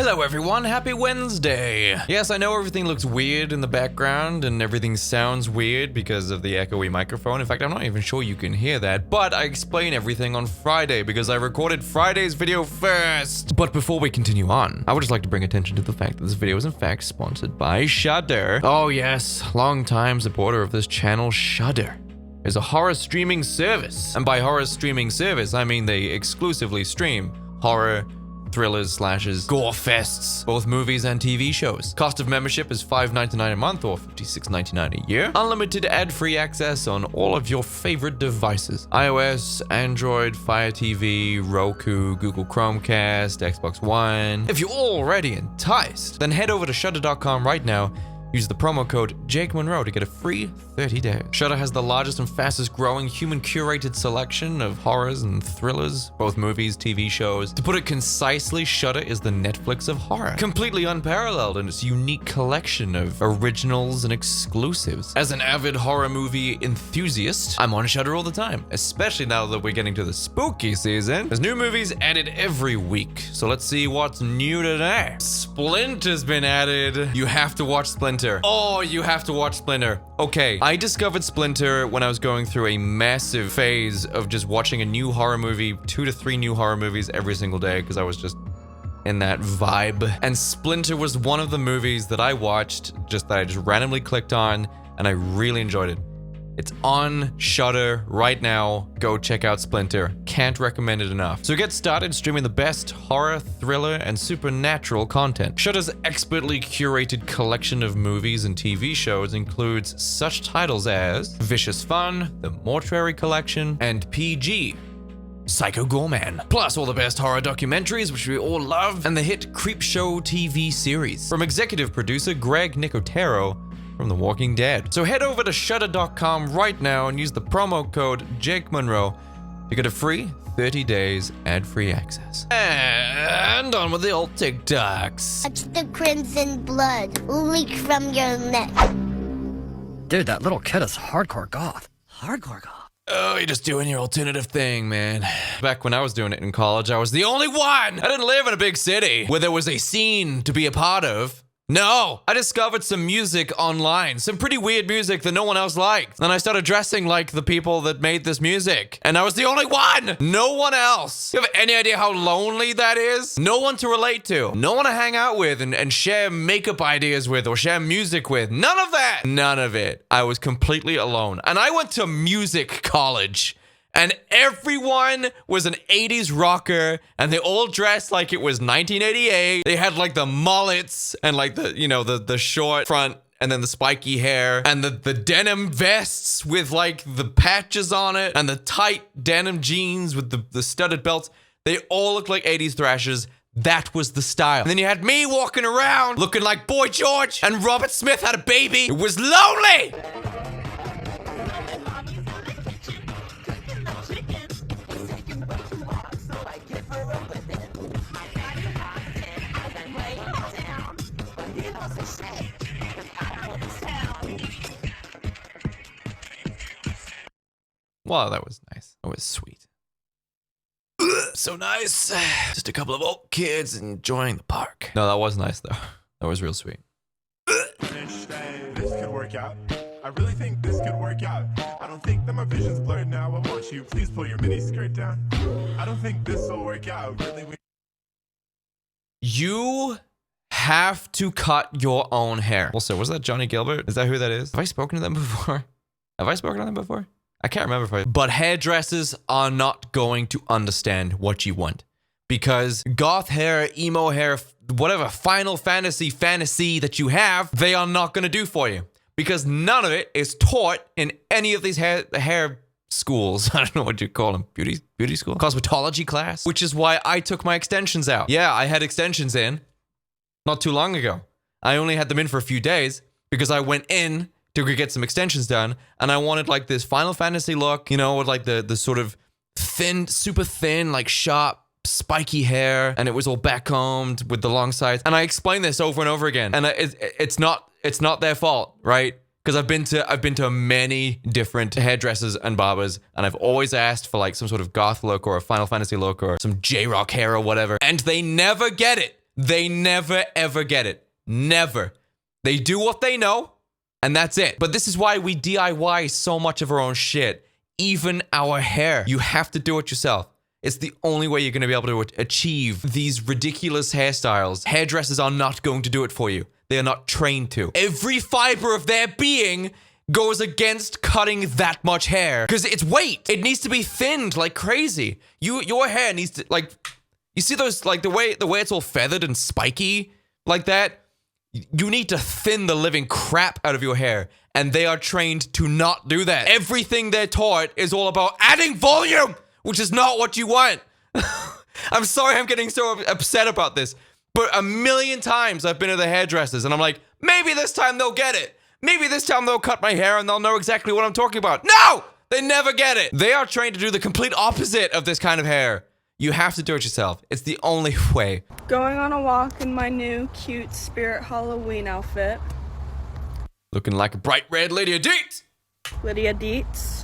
Hello everyone, happy Wednesday! Yes, I know everything looks weird in the background and everything sounds weird because of the echoey microphone. In fact, I'm not even sure you can hear that, but I explain everything on Friday because I recorded Friday's video first. But before we continue on, I would just like to bring attention to the fact that this video is in fact sponsored by Shudder. Oh yes, long-time supporter of this channel, Shudder is a horror streaming service. And by horror streaming service, I mean they exclusively stream horror, thrillers, slashes, gore fests, both movies and TV shows. Cost of membership is $5.99 a month or $56.99 a year. Unlimited ad-free access on all of your favorite devices. iOS, Android, Fire TV, Roku, Google Chromecast, Xbox One. If you're already enticed, then head over to Shudder.com right now. Use the promo code Jake Munro to get a free 30 days. Shudder has the largest and fastest growing human curated selection of horrors and thrillers, both movies, TV shows. To put it concisely, Shudder is the Netflix of horror. Completely unparalleled in its unique collection of originals and exclusives. As an avid horror movie enthusiast, I'm on Shudder all the time, especially now that we're getting to the spooky season. There's new movies added every week, so let's see what's new today. Splinter's been added. You have to watch Splinter. Oh, you have to watch Splinter. Okay, I discovered Splinter when I was going through a massive phase of just watching a new horror movie, 2 to 3 new horror movies every single day because I was just in that vibe. And Splinter was one of the movies that I watched, that I just randomly clicked on, and I really enjoyed it. It's on Shudder right now. Go check out Splinter. Can't recommend it enough. So get started streaming the best horror, thriller, and supernatural content. Shudder's expertly curated collection of movies and TV shows includes such titles as Vicious Fun, The Mortuary Collection, and PG, Psycho Goreman. Plus all the best horror documentaries, which we all love, and the hit Creepshow TV series. From executive producer Greg Nicotero, from The Walking Dead. So head over to Shudder.com right now and use the promo code Jake Munro to get a free 30 days ad-free access. And on with the old TikToks. Watch the crimson blood leak from your neck. Dude, that little kid is hardcore goth. Hardcore goth. Oh, you're just doing your alternative thing, man. Back when I was doing it in college, I was the only one. I didn't live in a big city where there was a scene to be a part of. No, I discovered some music online, some pretty weird music that no one else liked. And I started dressing like the people that made this music. And I was the only one! No one else! You have any idea how lonely that is? No one to relate to. No one to hang out with and share makeup ideas with or share music with. None of that! None of it. I was completely alone. And I went to music college. And everyone was an 80s rocker, and they all dressed like it was 1988. They had like the mullets and like the short front and then the spiky hair and the denim vests with like the patches on it and the tight denim jeans with the studded belts. They all looked like 80s thrashers. That was the style. And then you had me walking around looking like Boy George, and Robert Smith had a baby. It was lonely. Wow, that was nice. That was sweet. So nice. Just a couple of old kids enjoying the park. No, that was nice though. That was real sweet. This could work out. I really think this could work out. I don't think that my vision's blurred now. I want you, please pull your mini skirt down. I don't think this will work out. Really. You have to cut your own hair. Also, was that Johnny Gilbert? Is that who that is? Have I spoken to them before? Have I spoken to them before? I can't remember if I... But hairdressers are not going to understand what you want. Because goth hair, emo hair, whatever Final Fantasy that you have, they are not going to do for you. Because none of it is taught in any of these hair schools. I don't know what you call them. Beauty school? Cosmetology class? Which is why I took my extensions out. Yeah, I had extensions in not too long ago. I only had them in for a few days because I went in to get some extensions done, and I wanted like this Final Fantasy look, you know, with like the sort of thin, super thin, like sharp, spiky hair, and it was all backcombed with the long sides. And I explained this over and over again, and it's not their fault, right? Because I've been to many different hairdressers and barbers, and I've always asked for like some sort of goth look or a Final Fantasy look or some J-Rock hair or whatever, and they never get it. They never ever get it. Never. They do what they know, and that's it. But this is why we DIY so much of our own shit. Even our hair. You have to do it yourself. It's the only way you're going to be able to achieve these ridiculous hairstyles. Hairdressers are not going to do it for you. They are not trained to. Every fiber of their being goes against cutting that much hair because it's weight. It needs to be thinned like crazy. Your hair needs to, like, you see those, like, the way it's all feathered and spiky like that? You need to thin the living crap out of your hair, and they are trained to not do that. Everything they're taught is all about adding volume, which is not what you want. I'm sorry I'm getting so upset about this, but a million times I've been to the hairdressers, and I'm like, maybe this time they'll get it. Maybe this time they'll cut my hair and they'll know exactly what I'm talking about. No! They never get it. They are trained to do the complete opposite of this kind of hair. You have to do it yourself. It's the only way. Going on a walk in my new cute spirit Halloween outfit. Looking like a bright red Lydia Deetz. Lydia Deetz.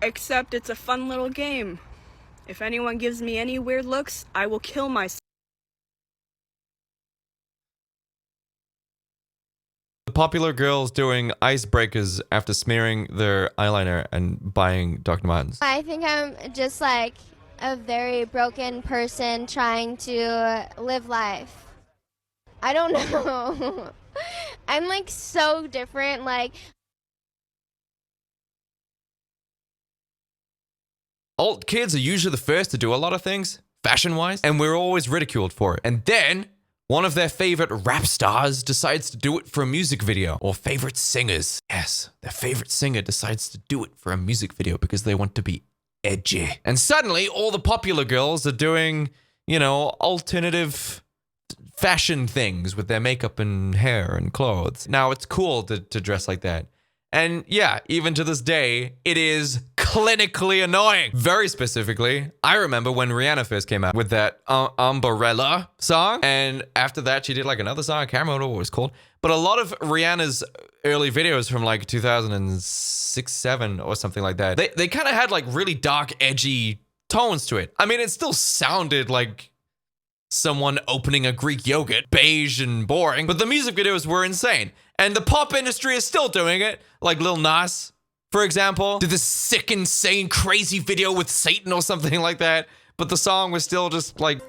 Except it's a fun little game. If anyone gives me any weird looks, I will kill myself. The popular girls doing icebreakers after smearing their eyeliner and buying Dr. Martens. I think I'm just like a very broken person trying to live life. I don't know. I'm like so different. Like, alt kids are usually the first to do a lot of things, fashion-wise, and we're always ridiculed for it. And then one of their favorite rap stars decides to do it for a music video. Or favorite singers. Yes, their favorite singer decides to do it for a music video because they want to be edgy. And suddenly, all the popular girls are doing, you know, alternative fashion things with their makeup and hair and clothes. Now, it's cool to dress like that. And yeah, even to this day, it is clinically annoying. Very specifically, I remember when Rihanna first came out with that Umbrella song. And after that, she did like another song. I can't remember what it was called. But a lot of Rihanna's early videos from like 2006, 7 or something like that, they kind of had like really dark, edgy tones to it. I mean, it still sounded like someone opening a Greek yogurt, beige and boring, but the music videos were insane. And the pop industry is still doing it. Like Lil Nas, for example, did this sick, insane, crazy video with Satan or something like that. But the song was still just like...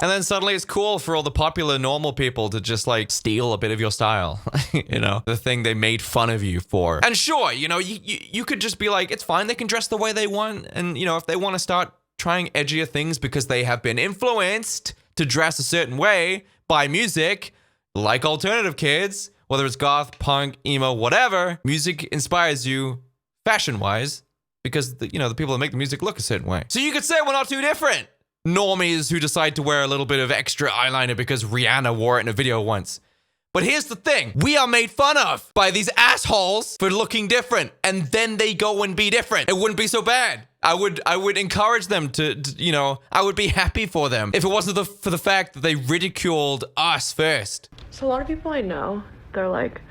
And then suddenly it's cool for all the popular normal people to just like steal a bit of your style. You know, the thing they made fun of you for. And sure, you know, you could just be like, it's fine, they can dress the way they want. And, you know, if they want to start trying edgier things because they have been influenced to dress a certain way by music, like alternative kids, whether it's goth, punk, emo, whatever, music inspires you fashion-wise because, the people that make the music look a certain way. So you could say we're not too different. Normies who decide to wear a little bit of extra eyeliner because Rihanna wore it in a video once. But here's the thing. We are made fun of by these assholes for looking different, and then they go and be different. It wouldn't be so bad. I would encourage them to I would be happy for them if it wasn't for the fact that they ridiculed us first. So a lot of people I know, they're like,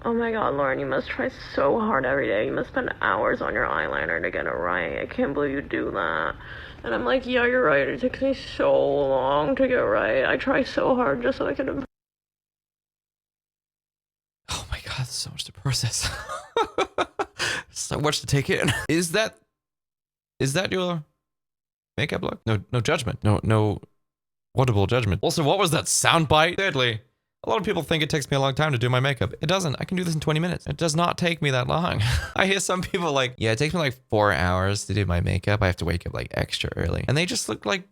oh my god, Lauren, you must try so hard every day. You must spend hours on your eyeliner to get it right. I can't believe you do that. And I'm like, yeah, you're right. It takes me so long to get right. I try so hard just so I can improve. Oh my god, there's so much to process. So much to take in. Is that your makeup look? No judgment. No audible judgment. Also, what was that soundbite? Thirdly, a lot of people think it takes me a long time to do my makeup. It doesn't. I can do this in 20 minutes. It does not take me that long. I hear some people like, yeah, it takes me like 4 hours to do my makeup. I have to wake up like extra early. And they just look like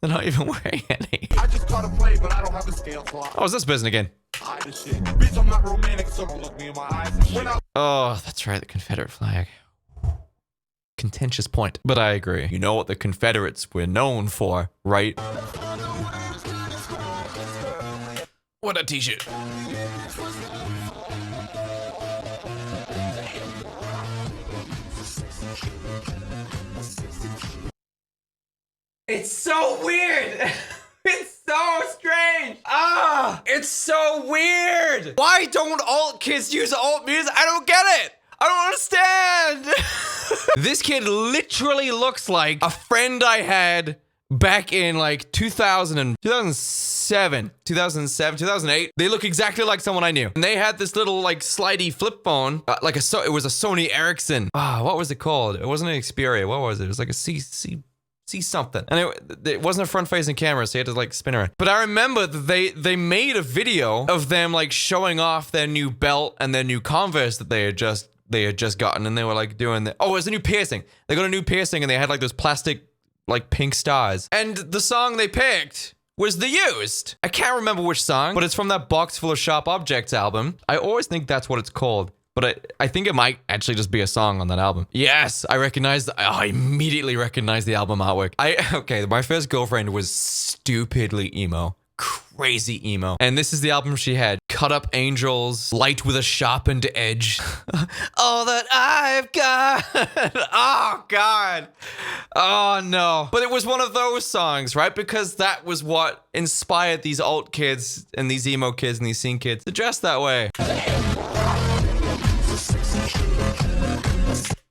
they're not even wearing any. I just caught a play, but I don't have a scale clock. Oh, is this person again? Bitch, I'm not romantic, so don't look me in my eyes and shit. Oh, that's right, the Confederate flag. Contentious point, but I agree. You know what the Confederates were known for, right? What a t-shirt. It's so weird. It's so strange. It's so weird. Why don't alt kids use alt music? I don't get it. I don't understand. This kid literally looks like a friend I had back in like 2007, 2008. They look exactly like someone I knew. And they had this little like slidey flip phone, it was a Sony Ericsson. What was it called? It wasn't an Xperia. What was it? It was like a C something. And it wasn't a front-facing camera, so you had to like spin around. But I remember that they made a video of them like showing off their new belt and their new Converse that they had just gotten, and they were like doing it was a new piercing. They got a new piercing and they had like those plastic like pink stars. And the song they picked was The Used. I can't remember which song, but it's from that Box Full of Sharp Objects album. I always think that's what it's called, but I think it might actually just be a song on that album. Yes, I immediately recognized the album artwork. Okay, my first girlfriend was stupidly emo. Crazy emo. And this is the album she had. Cut Up Angels, Light with a Sharpened Edge. All that I've got. Oh, God. Oh, no. But it was one of those songs, right? Because that was what inspired these alt kids and these emo kids and these scene kids to dress that way.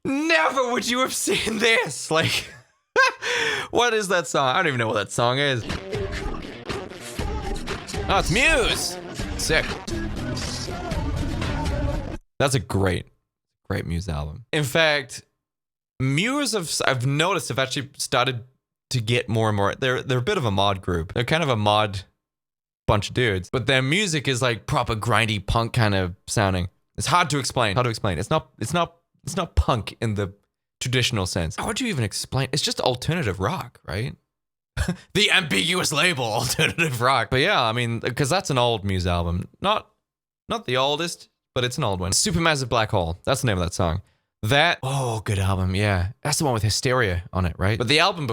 Never would you have seen this. Like, what is that song? I don't even know what that song is. Oh, it's Muse. Sick. That's a great Muse album. In fact, Muse I've noticed have actually started to get more and more. They're a bit of a mod group. They're kind of a mod bunch of dudes, but their music is like proper grindy punk kind of sounding. It's hard to explain. It's not punk in the traditional sense. How would you even explain? It's just alternative rock, right? The ambiguous label, alternative rock. But yeah, I mean, because that's an old Muse album. Not the oldest, but it's an old one. Supermassive Black Hole. That's the name of that song. Good album, yeah. That's the one with Hysteria on it, right? But the album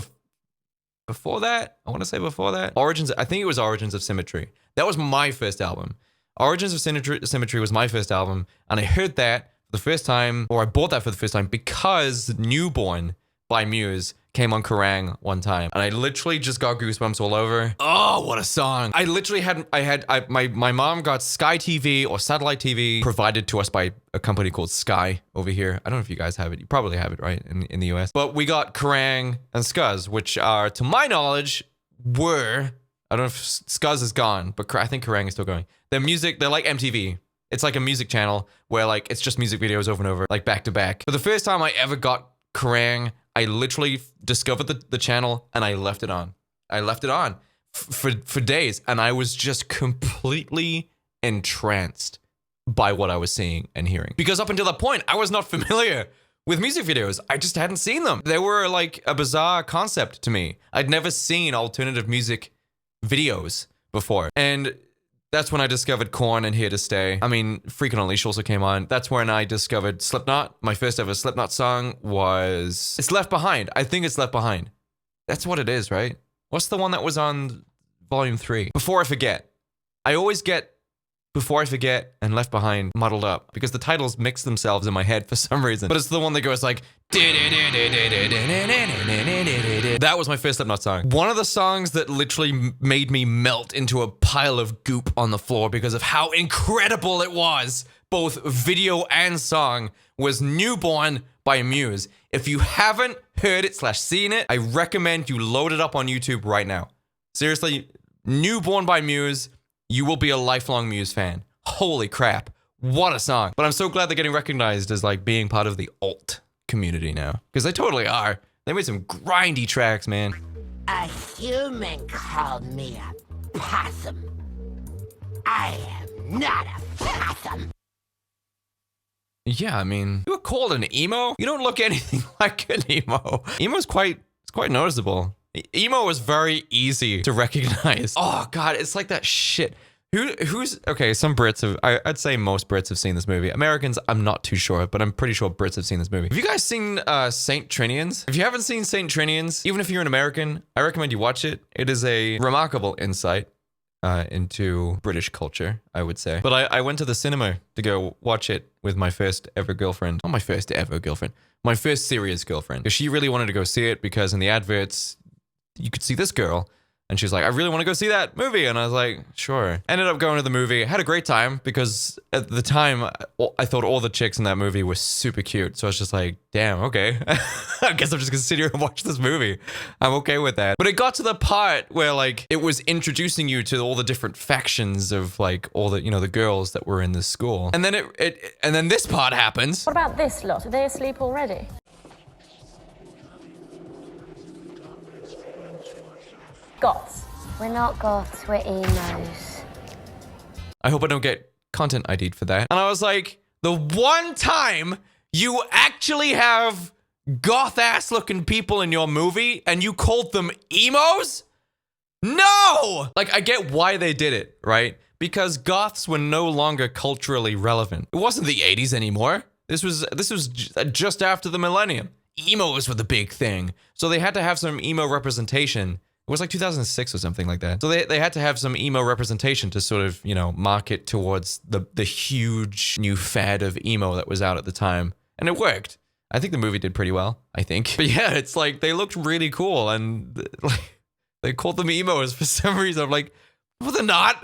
before that, Origins, I think it was Origins of Symmetry. That was my first album. Origins of Symmetry was my first album, and I heard that for the first time, or I bought that for the first time because Newborn by Muse came on Kerrang one time, and I literally just got goosebumps all over. Oh, what a song. I literally my mom got Sky TV or satellite TV provided to us by a company called Sky over here. I don't know if you guys have it. You probably have it, right, in the US. But we got Kerrang and Scuzz, which are, to my knowledge, I don't know if Scuzz is gone, but I think Kerrang is still going. Their music, they're like MTV. It's like a music channel where like it's just music videos over and over, like back to back. But the first time I ever got Kerrang, I literally discovered the channel and I left it on. I left it on for days, and I was just completely entranced by what I was seeing and hearing. Because up until that point, I was not familiar with music videos. I just hadn't seen them. They were like a bizarre concept to me. I'd never seen alternative music videos before. And that's when I discovered Korn and Here to Stay. I mean, Freak on a Leash also came on. That's when I discovered Slipknot. My first ever Slipknot song was... It's Left Behind. I think it's Left Behind. That's what it is, right? What's the one that was on Volume 3? Before I Forget. I always get Before I Forget and Left Behind muddled up because the titles mix themselves in my head for some reason. But it's the one that goes like... That was my first Slipknot song. One of the songs that literally made me melt into a pile of goop on the floor because of how incredible it was, both video and song, was Newborn by Muse. If you haven't heard it / seen it, I recommend you load it up on YouTube right now. Seriously, Newborn by Muse, you will be a lifelong Muse fan. Holy crap, what a song. But I'm so glad they're getting recognized as like being part of the alt community now, because they totally are. They made some grindy tracks, man. A human called me a possum. I am not a possum. Yeah, I mean, you were called an emo? You don't look anything like an emo. It's quite noticeable. Emo was very easy to recognize. Oh god, it's like that shit. Who's okay? Some Brits have. I'd say most Brits have seen this movie. Americans, I'm not too sure, but I'm pretty sure Brits have seen this movie. Have you guys seen Saint Trinians? If you haven't seen Saint Trinians, even if you're an American, I recommend you watch it. It is a remarkable insight into British culture, I would say. But I went to the cinema to go watch it with my first ever girlfriend. Not my first ever girlfriend. My first serious girlfriend. Because she really wanted to go see it because in the adverts, you could see this girl And she's like, I really want to go see that movie. And I was like, sure. Ended up going to the movie. Had a great time because at the time, I thought all the chicks in that movie were super cute. So I was just like, damn, okay. I guess I'm just going to sit here and watch this movie. I'm okay with that. But it got to the part where like it was introducing you to all the different factions of like all the, you know, the girls that were in this school. And then and then this part happens. What about this lot? Are they asleep already? Goths. We're not goths, we're emos. I hope I don't get content ID'd for that. And I was like, the one time you actually have goth ass looking people in your movie and you called them emos? No! Like, I get why they did it, right? Because goths were no longer culturally relevant. It wasn't the 80s anymore. This was just after the millennium. Emos were the big thing. So they had to have some emo representation. It was like 2006 or something like that. So they had to have some emo representation to sort of, you know, market towards the huge new fad of emo that was out at the time. And it worked. I think the movie did pretty well, I think. But yeah, it's like they looked really cool and like they called them emos for some reason. I'm like, well, they're not.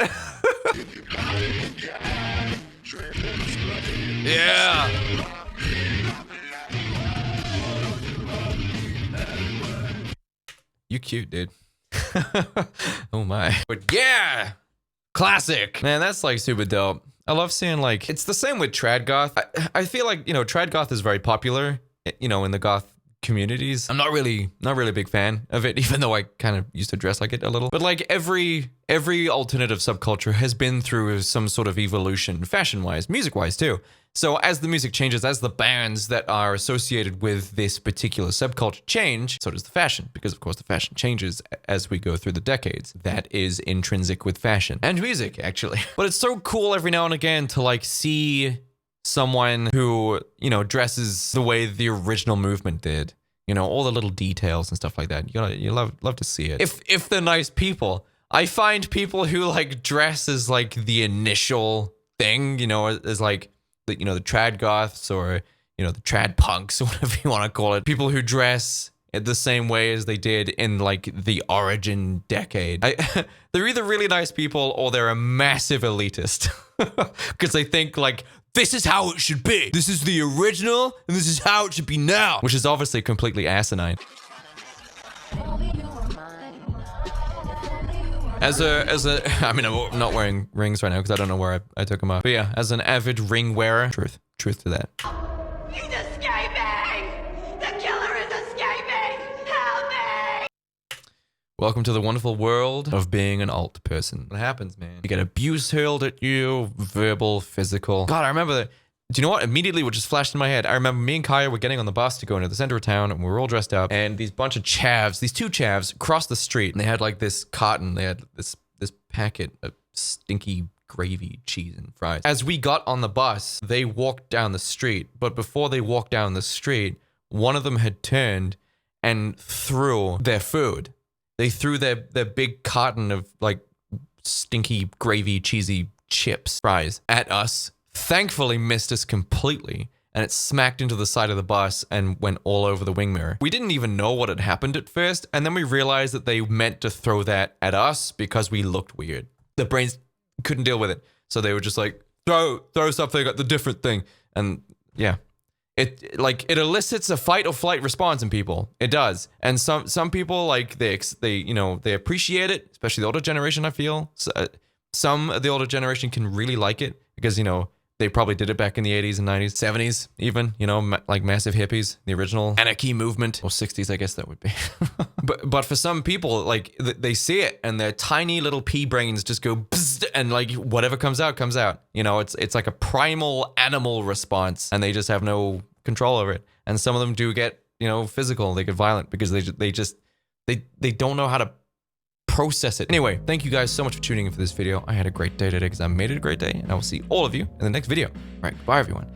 Yeah. You cute, dude. Oh my. But yeah, classic. Man, that's like super dope. I love seeing like, it's the same with trad goth. I feel like, you know, trad goth is very popular, you know, in the goth communities. I'm not really a big fan of it, even though I kind of used to dress like it a little. But like every alternative subculture has been through some sort of evolution, fashion-wise, music-wise too. So as the music changes, as the bands that are associated with this particular subculture change, so does the fashion, because of course the fashion changes as we go through the decades. That is intrinsic with fashion and music, actually. But it's so cool every now and again to like see someone who, you know, dresses the way the original movement did. You know, all the little details and stuff like that. You love to see it. If they're nice people. I find people who like dress as like the initial thing, you know, as like you know, the trad goths or, you know, the trad punks or whatever you want to call it. People who dress the same way as they did in like the origin decade. They're either really nice people or they're a massive elitist because they think like, this is how it should be. This is the original and this is how it should be now, which is obviously completely asinine. I mean, I'm not wearing rings right now because I don't know where I took them off. But yeah, as an avid ring wearer, truth to that. He's escaping! The killer is escaping! Help me! Welcome to the wonderful world of being an alt person. What happens, man? You get abuse hurled at you, verbal, physical. God, I remember that. Do you know what? Immediately what just flashed in my head. I remember me and Kaya were getting on the bus to go into the center of town and we were all dressed up and these bunch of chavs, these two chavs crossed the street and they had like this carton. They had this packet of stinky gravy, cheese and fries. As we got on the bus, they walked down the street. But before they walked down the street, one of them had turned and threw their food. They threw their big carton of like stinky gravy, cheesy chips, fries at us. Thankfully missed us completely and it smacked into the side of the bus and went all over the wing mirror. We didn't even know what had happened at first and then we realized that they meant to throw that at us because we looked weird. The brains couldn't deal with it. So they were just like, throw something at the different thing. And yeah, it elicits a fight or flight response in people. It does. And some people like they appreciate it, especially the older generation, I feel. So, some of the older generation can really like it because, you know, they probably did it back in the 80s and 90s, 70s even, you know, like massive hippies, the original anarchy movement, or 60s, I guess that would be. but for some people, like they see it and their tiny little pea brains just go bzzz, and like whatever comes out, comes out. You know, it's like a primal animal response and they just have no control over it. And some of them do get, you know, physical, they get violent because they don't know how to process it. Anyway, thank you guys so much for tuning in for this video. I had a great day today because I made it a great day and I will see all of you in the next video. All right, goodbye everyone.